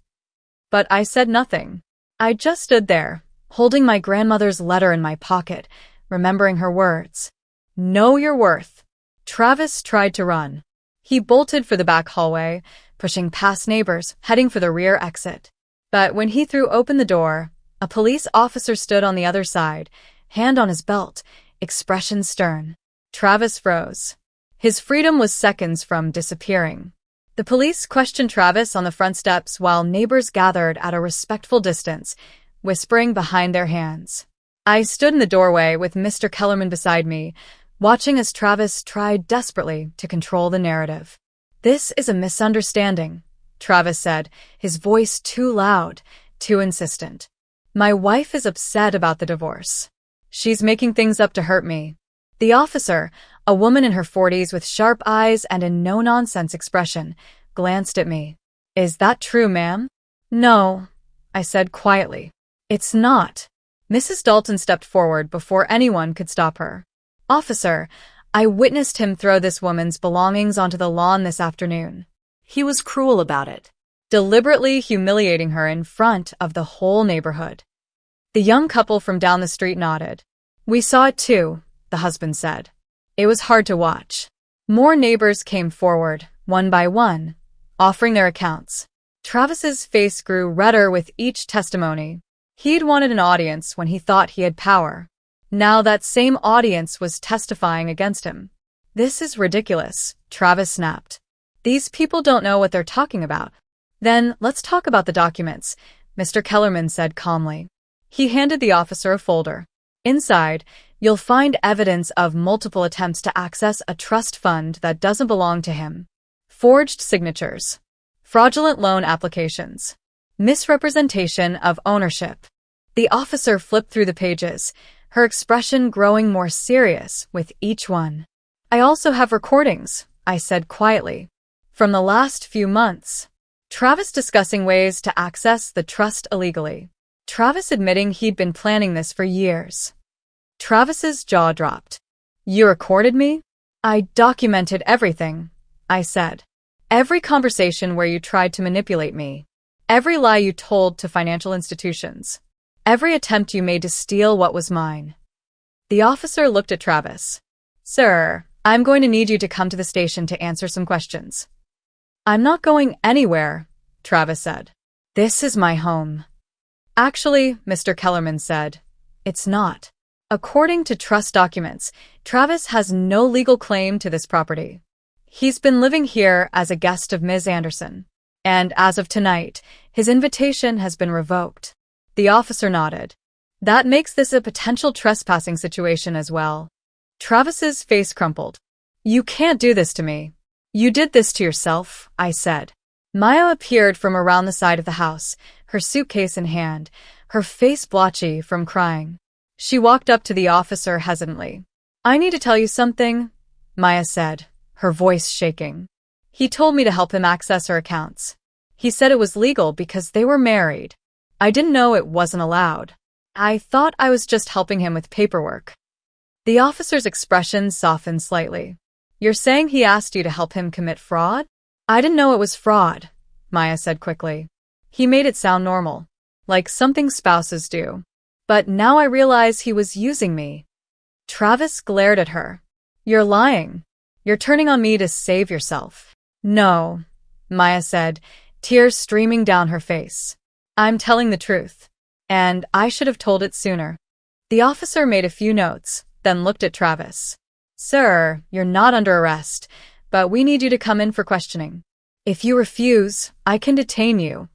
But I said nothing. I just stood there, holding my grandmother's letter in my pocket, remembering her words. Know your worth. Travis tried to run. He bolted for the back hallway, pushing past neighbors, heading for the rear exit. But when he threw open the door, a police officer stood on the other side, hand on his belt, expression stern. Travis froze. His freedom was seconds from disappearing. The police questioned Travis on the front steps while neighbors gathered at a respectful distance, whispering behind their hands. I stood in the doorway with Mr. Kellerman beside me, watching as Travis tried desperately to control the narrative. This is a misunderstanding, Travis said, his voice too loud, too insistent. My wife is upset about the divorce. She's making things up to hurt me. The officer, a woman in her 40s with sharp eyes and a no-nonsense expression, glanced at me. Is that true, ma'am? No, I said quietly. It's not. Mrs. Dalton stepped forward before anyone could stop her. Officer, I witnessed him throw this woman's belongings onto the lawn this afternoon, He was cruel about it. deliberately humiliating her in front of the whole neighborhood. The young couple from down the street nodded. We saw it too, the husband said. It was hard to watch. More neighbors came forward, one by one, offering their accounts. Travis's face grew redder with each testimony. He'd wanted an audience when he thought he had power. Now that same audience was testifying against him. This is ridiculous, Travis snapped. These people don't know what they're talking about. Then let's talk about the documents, Mr. Kellerman said calmly. He handed the officer a folder. Inside, you'll find evidence of multiple attempts to access a trust fund that doesn't belong to him. Forged signatures. Fraudulent loan applications. Misrepresentation of ownership. The officer flipped through the pages, her expression growing more serious with each one. I also have recordings, I said quietly. From the last few months. Travis discussing ways to access the trust illegally. Travis admitting he'd been planning this for years. Travis's jaw dropped. You recorded me? I documented everything, I said. Every conversation where you tried to manipulate me. Every lie you told to financial institutions. Every attempt you made to steal what was mine. The officer looked at Travis. Sir, I'm going to need you to come to the station to answer some questions. I'm not going anywhere, Travis said. This is my home. Actually, Mr. Kellerman said, it's not. According to trust documents, Travis has no legal claim to this property. He's been living here as a guest of Ms. Anderson. And as of tonight, his invitation has been revoked. The officer nodded. That makes this a potential trespassing situation as well. Travis's face crumpled. You can't do this to me. You did this to yourself, I said. Maya appeared from around the side of the house, her suitcase in hand, her face blotchy from crying. She walked up to the officer hesitantly. I need to tell you something, Maya said, her voice shaking. He told me to help him access her accounts. He said it was legal because they were married. I didn't know it wasn't allowed. I thought I was just helping him with paperwork. The officer's expression softened slightly. You're saying he asked you to help him commit fraud? I didn't know it was fraud, Maya said quickly. He made it sound normal, like something spouses do. But now I realize he was using me. Travis glared at her. You're lying. You're turning on me to save yourself. No, Maya said, tears streaming down her face. I'm telling the truth. And I should have told it sooner. The officer made a few notes, then looked at Travis. Sir, you're not under arrest, but we need you to come in for questioning. If you refuse, I can detain you.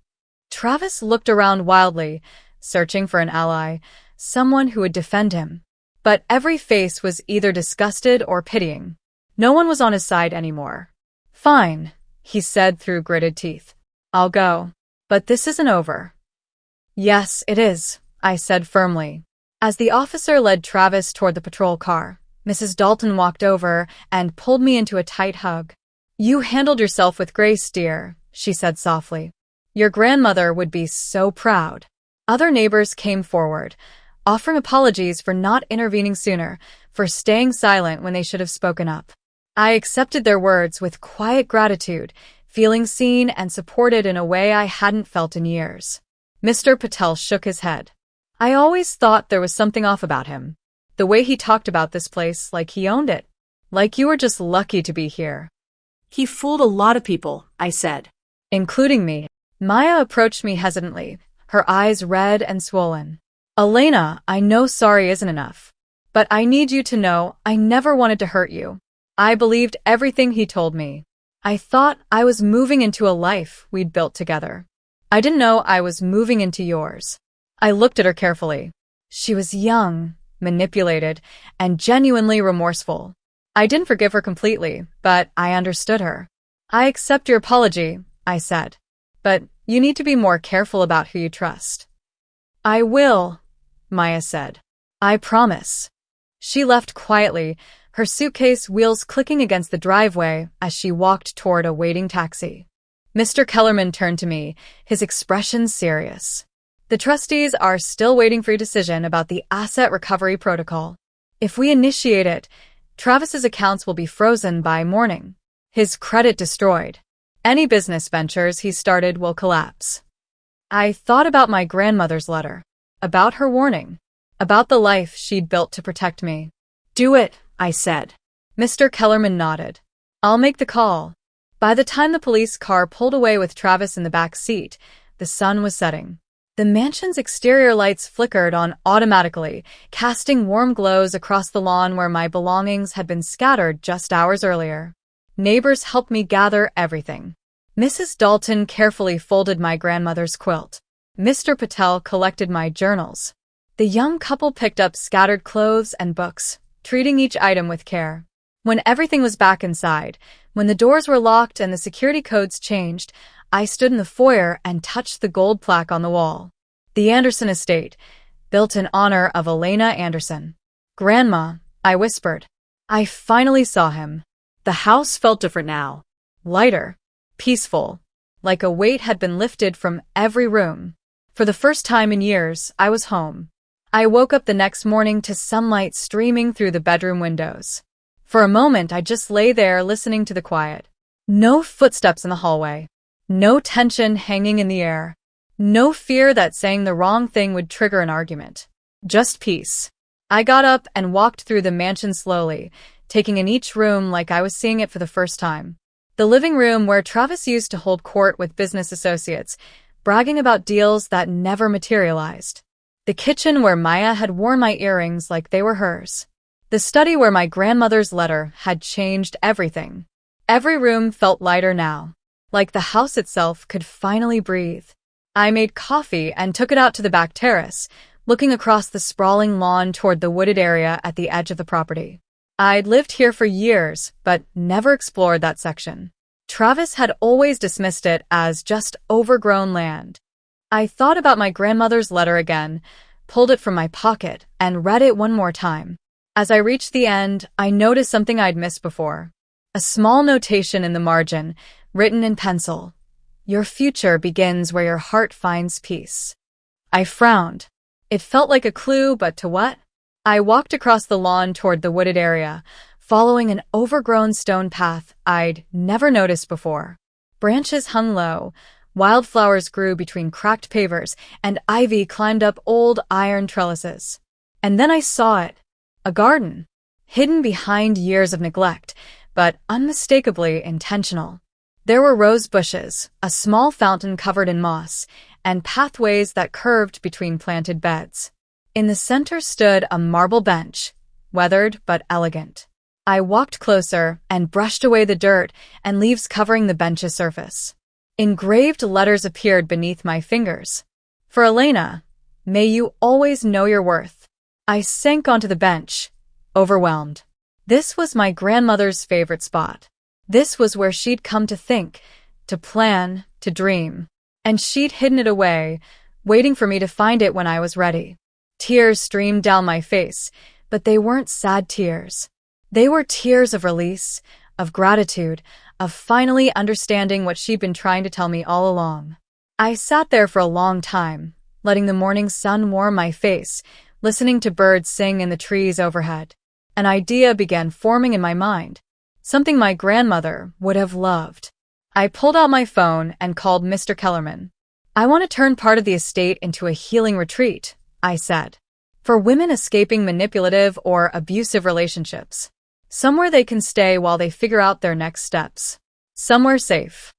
Travis looked around wildly, searching for an ally, someone who would defend him. But every face was either disgusted or pitying. No one was on his side anymore. Fine, he said through gritted teeth. I'll go. But this isn't over. Yes, it is, I said firmly. As the officer led Travis toward the patrol car, Mrs. Dalton walked over and pulled me into a tight hug. You handled yourself with grace, dear, she said softly. Your grandmother would be so proud. Other neighbors came forward, offering apologies for not intervening sooner, for staying silent when they should have spoken up. I accepted their words with quiet gratitude, feeling seen and supported in a way I hadn't felt in years. Mr. Patel shook his head. I always thought there was something off about him. The way he talked about this place like he owned it. Like you were just lucky to be here. He fooled a lot of people, I said. Including me. Maya approached me hesitantly, her eyes red and swollen. Elena, I know sorry isn't enough. But I need you to know I never wanted to hurt you. I believed everything he told me. I thought I was moving into a life we'd built together. I didn't know I was moving into yours. I looked at her carefully. She was young, manipulated, and genuinely remorseful. I didn't forgive her completely, but I understood her. I accept your apology, I said. But you need to be more careful about who you trust. I will, Maya said. I promise. She left quietly, her suitcase wheels clicking against the driveway as she walked toward a waiting taxi. Mr. Kellerman turned to me, his expression serious. The trustees are still waiting for your decision about the asset recovery protocol. If we initiate it, Travis's accounts will be frozen by morning. His credit destroyed. Any business ventures he started will collapse. I thought about my grandmother's letter, about her warning, about the life she'd built to protect me. Do it, I said. Mr. Kellerman nodded. I'll make the call. By the time the police car pulled away with Travis in the back seat, the sun was setting. The mansion's exterior lights flickered on automatically, casting warm glows across the lawn where my belongings had been scattered just hours earlier. Neighbors helped me gather everything. Mrs. Dalton carefully folded my grandmother's quilt. Mr. Patel collected my journals. The young couple picked up scattered clothes and books, treating each item with care. When everything was back inside, when the doors were locked and the security codes changed, I stood in the foyer and touched the gold plaque on the wall. The Anderson estate, built in honor of Elena Anderson. Grandma, I whispered. I finally saw him. The house felt different now. Lighter, peaceful, like a weight had been lifted from every room. For the first time in years, I was home. I woke up the next morning to sunlight streaming through the bedroom windows. For a moment, I just lay there listening to the quiet. No footsteps in the hallway. No tension hanging in the air. No fear that saying the wrong thing would trigger an argument. Just peace. I got up and walked through the mansion slowly, taking in each room like I was seeing it for the first time. The living room where Travis used to hold court with business associates, bragging about deals that never materialized. The kitchen where Maya had worn my earrings like they were hers. The study where my grandmother's letter had changed everything. Every room felt lighter now, like the house itself could finally breathe. I made coffee and took it out to the back terrace, looking across the sprawling lawn toward the wooded area at the edge of the property. I'd lived here for years, but never explored that section. Travis had always dismissed it as just overgrown land. I thought about my grandmother's letter again, pulled it from my pocket, and read it one more time. As I reached the end, I noticed something I'd missed before. A small notation in the margin, written in pencil. Your future begins where your heart finds peace. I frowned. It felt like a clue, but to what? I walked across the lawn toward the wooded area, following an overgrown stone path I'd never noticed before. Branches hung low, wildflowers grew between cracked pavers, and ivy climbed up old iron trellises. And then I saw it. A garden, hidden behind years of neglect, but unmistakably intentional. There were rose bushes, a small fountain covered in moss, and pathways that curved between planted beds. In the center stood a marble bench, weathered but elegant. I walked closer and brushed away the dirt and leaves covering the bench's surface. Engraved letters appeared beneath my fingers. For Elena, may you always know your worth. I sank onto the bench, overwhelmed. This was my grandmother's favorite spot. This was where she'd come to think, to plan, to dream. And she'd hidden it away, waiting for me to find it when I was ready. Tears streamed down my face, but they weren't sad tears. They were tears of release, of gratitude, of finally understanding what she'd been trying to tell me all along. I sat there for a long time, letting the morning sun warm my face, listening to birds sing in the trees overhead. An idea began forming in my mind. Something my grandmother would have loved. I pulled out my phone and called Mr. Kellerman. I want to turn part of the estate into a healing retreat, I said. For women escaping manipulative or abusive relationships. Somewhere they can stay while they figure out their next steps. Somewhere safe.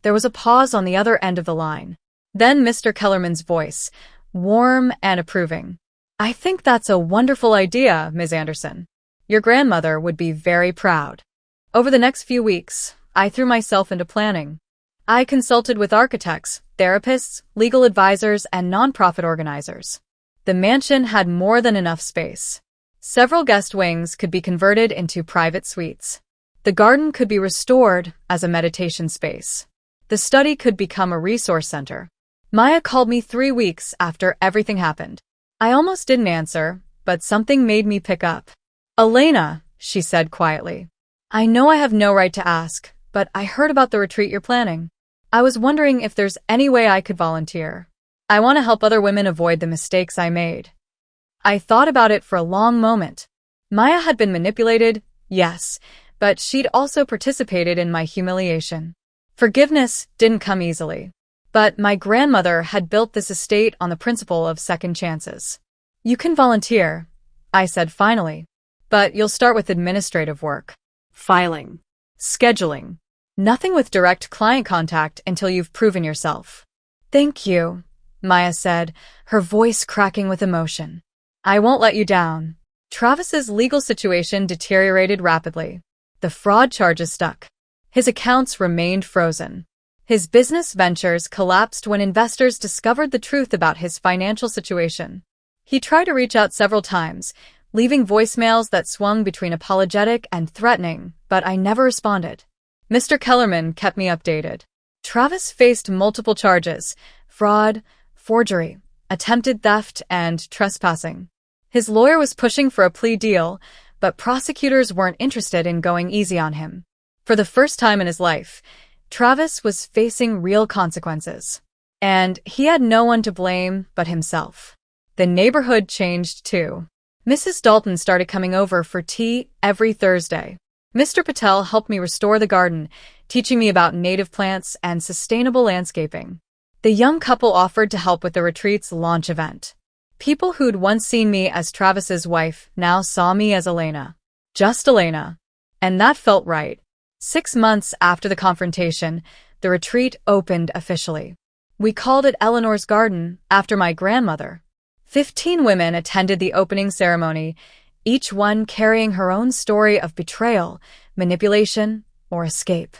There was a pause on the other end of the line. Then Mr. Kellerman's voice, warm and approving. I think that's a wonderful idea, Ms. Anderson. Your grandmother would be very proud. Over the next few weeks, I threw myself into planning. I consulted with architects, therapists, legal advisors, and nonprofit organizers. The mansion had more than enough space. Several guest wings could be converted into private suites. The garden could be restored as a meditation space. The study could become a resource center. Maya called me 3 weeks after everything happened. I almost didn't answer, but something made me pick up. Elena, she said quietly. I know I have no right to ask, but I heard about the retreat you're planning. I was wondering if there's any way I could volunteer. I want to help other women avoid the mistakes I made. I thought about it for a long moment. Maya had been manipulated, Yes, but she'd also participated in my humiliation. Forgiveness didn't come easily. But my grandmother had built this estate on the principle of second chances. You can volunteer, I said finally, but you'll start with administrative work. Filing. Scheduling. Nothing with direct client contact until you've proven yourself. Thank you, Maya said, her voice cracking with emotion. I won't let you down. Travis's legal situation deteriorated rapidly. The fraud charges stuck. His accounts remained frozen. His business ventures collapsed when investors discovered the truth about his financial situation. He tried to reach out several times, leaving voicemails that swung between apologetic and threatening, but I never responded. Mr. Kellerman kept me updated. Travis faced multiple charges: fraud, forgery, attempted theft, and trespassing. His lawyer was pushing for a plea deal, but prosecutors weren't interested in going easy on him. For the first time in his life, Travis was facing real consequences. And he had no one to blame but himself. The neighborhood changed too. Mrs. Dalton started coming over for tea every Thursday. Mr. Patel helped me restore the garden, teaching me about native plants and sustainable landscaping. The young couple offered to help with the retreat's launch event. People who'd once seen me as Travis's wife now saw me as Elena. Just Elena. And that felt right. 6 months after the confrontation, the retreat opened officially. We called it Eleanor's Garden, after my grandmother. 15 women attended the opening ceremony, each one carrying her own story of betrayal, manipulation, or escape.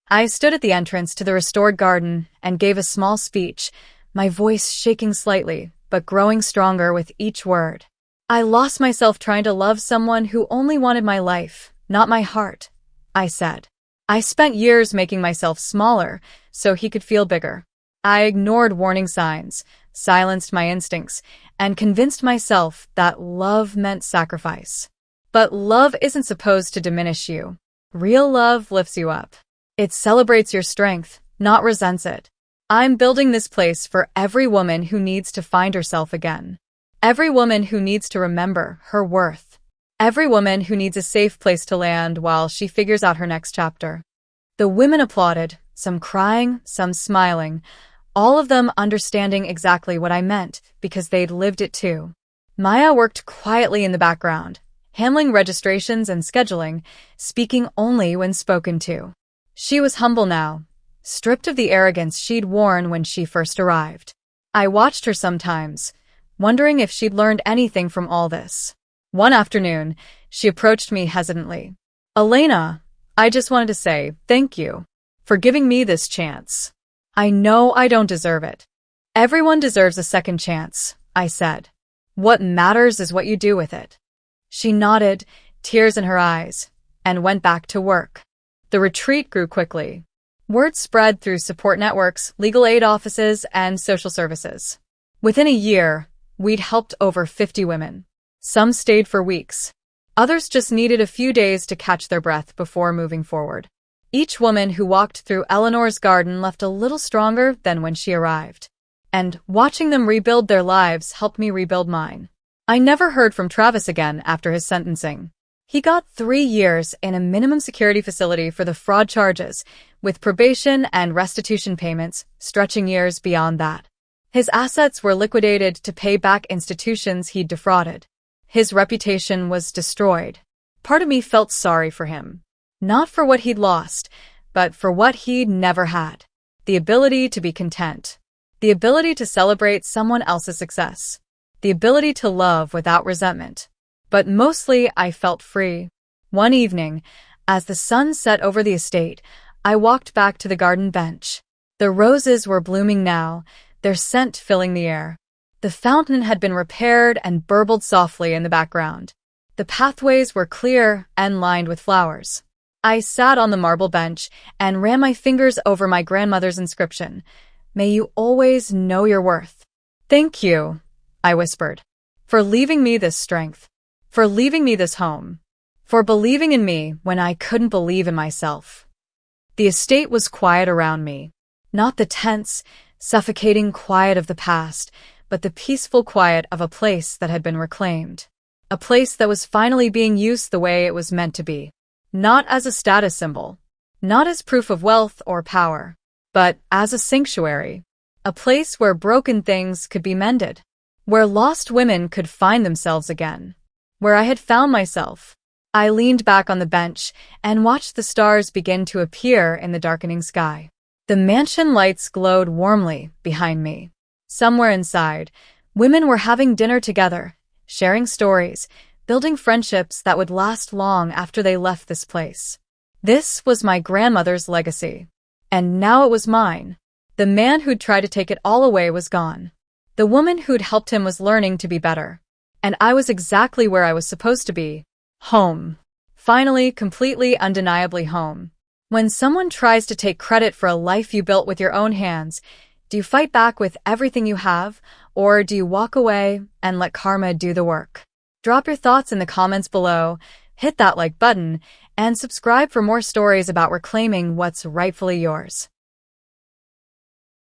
I stood at the entrance to the restored garden and gave a small speech, my voice shaking slightly, but growing stronger with each word. I lost myself trying to love someone who only wanted my life, not my heart, I said. I spent years making myself smaller so he could feel bigger. I ignored warning signs, silenced my instincts, and convinced myself that love meant sacrifice. But love isn't supposed to diminish you. Real love lifts you up. It celebrates your strength, not resents it. I'm building this place for every woman who needs to find herself again. Every woman who needs to remember her worth. Every woman who needs a safe place to land while she figures out her next chapter. The women applauded, some crying, some smiling, all of them understanding exactly what I meant because they'd lived it too. Maya worked quietly in the background, handling registrations and scheduling, speaking only when spoken to. She was humble now, stripped of the arrogance she'd worn when she first arrived. I watched her sometimes, wondering if she'd learned anything from all this. One afternoon, she approached me hesitantly. Elena, I just wanted to say thank you for giving me this chance. I know I don't deserve it. Everyone deserves a second chance, I said. What matters is what you do with it. She nodded, tears in her eyes, and went back to work. The retreat grew quickly. Word spread through support networks, legal aid offices, and social services. Within a year, we'd helped over 50 women. Some stayed for weeks. Others just needed a few days to catch their breath before moving forward. Each woman who walked through Eleanor's garden left a little stronger than when she arrived. And watching them rebuild their lives helped me rebuild mine. I never heard from Travis again after his sentencing. He got 3 years in a minimum security facility for the fraud charges, with probation and restitution payments stretching years beyond that. His assets were liquidated to pay back institutions he'd defrauded. His reputation was destroyed. Part of me felt sorry for him. Not for what he'd lost, but for what he'd never had. The ability to be content. The ability to celebrate someone else's success. The ability to love without resentment. But mostly I felt free. One evening, as the sun set over the estate, I walked back to the garden bench. The roses were blooming now, their scent filling the air. The fountain had been repaired and burbled softly in the background. The pathways were clear and lined with flowers. I sat on the marble bench and ran my fingers over my grandmother's inscription. May you always know your worth. Thank you, I whispered, for leaving me this strength, for leaving me this home, for believing in me when I couldn't believe in myself. The estate was quiet around me, not the tense, suffocating quiet of the past, but the peaceful quiet of a place that had been reclaimed. A place that was finally being used the way it was meant to be. Not as a status symbol, not as proof of wealth or power, but as a sanctuary, a place where broken things could be mended, where lost women could find themselves again, where I had found myself. I leaned back on the bench and watched the stars begin to appear in the darkening sky. The mansion lights glowed warmly behind me. Somewhere inside, women were having dinner together, sharing stories, building friendships that would last long after they left this place. This was my grandmother's legacy. And now it was mine. The man who'd tried to take it all away was gone. The woman who'd helped him was learning to be better. And I was exactly where I was supposed to be. Home. Finally, completely, undeniably home. When someone tries to take credit for a life you built with your own hands, do you fight back with everything you have, or do you walk away and let karma do the work? Drop your thoughts in the comments below, hit that like button, and subscribe for more stories about reclaiming what's rightfully yours.